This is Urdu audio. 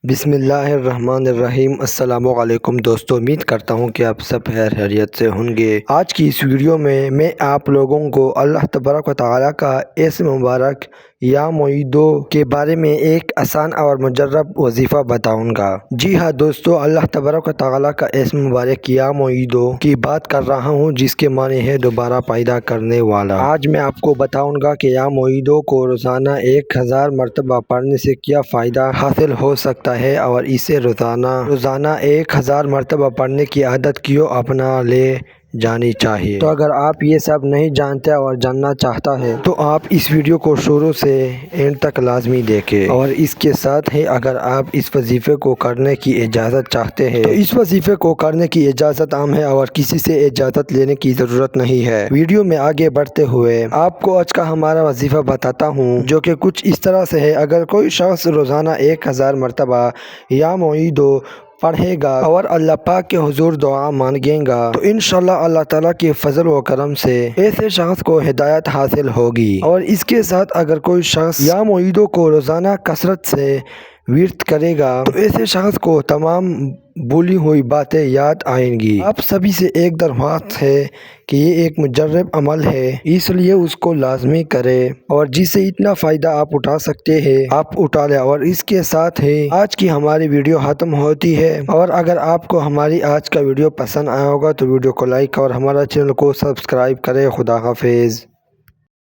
بسم اللہ الرحمن الرحیم۔ السلام علیکم دوستو، امید کرتا ہوں کہ آپ سب خیریت سے ہوں گے۔ آج کی اس ویڈیو میں آپ لوگوں کو اللہ تبارک و تعالیٰ کا اسم مبارک یا معیدو کے بارے میں ایک آسان اور مجرب وظیفہ بتاؤں گا۔ جی ہاں دوستو، اللہ تبارک و تعالیٰ کا اسم مبارک یا معیدو کی بات کر رہا ہوں، جس کے معنی ہے دوبارہ پیدا کرنے والا۔ آج میں آپ کو بتاؤں گا کہ یا معیدو کو روزانہ 1000 مرتبہ پڑھنے سے کیا فائدہ حاصل ہو سکتا ہے اور اسے روزانہ 1000 مرتبہ پڑھنے کی عادت کیوں اپنا لے جانی چاہیے۔ تو اگر آپ یہ سب نہیں جانتے اور جاننا چاہتا ہے تو آپ اس ویڈیو کو شروع سے اینڈ تک لازمی دیکھیں، اور اس کے ساتھ ہی اگر آپ اس وظیفے کو کرنے کی اجازت چاہتے ہیں تو اس وظیفے کو کرنے کی اجازت عام ہے اور کسی سے اجازت لینے کی ضرورت نہیں ہے۔ ویڈیو میں آگے بڑھتے ہوئے آپ کو آج کا ہمارا وظیفہ بتاتا ہوں، جو کہ کچھ اس طرح سے ہے۔ اگر کوئی شخص روزانہ 1000 مرتبہ یا معیدو پڑھے گا اور اللہ پاک کے حضور دعا مانگے گا تو انشاءاللہ اللہ تعالیٰ کے فضل و کرم سے ایسے شخص کو ہدایت حاصل ہوگی۔ اور اس کے ساتھ اگر کوئی شخص یا معیدو کو روزانہ کثرت سے ورد کرے گا تو ایسے شخص کو تمام بھولی ہوئی باتیں یاد آئیں گی۔ آپ سبھی سے ایک درخواست ہے کہ یہ ایک مجرب عمل ہے، اس لیے اس کو لازمی کریں، اور جس سے اتنا فائدہ آپ اٹھا سکتے ہیں آپ اٹھا لیں۔ اور اس کے ساتھ ہی آج کی ہماری ویڈیو ختم ہوتی ہے، اور اگر آپ کو ہماری آج کا ویڈیو پسند آیا ہوگا تو ویڈیو کو لائک اور ہمارا چینل کو سبسکرائب کریں۔ خدا حافظ۔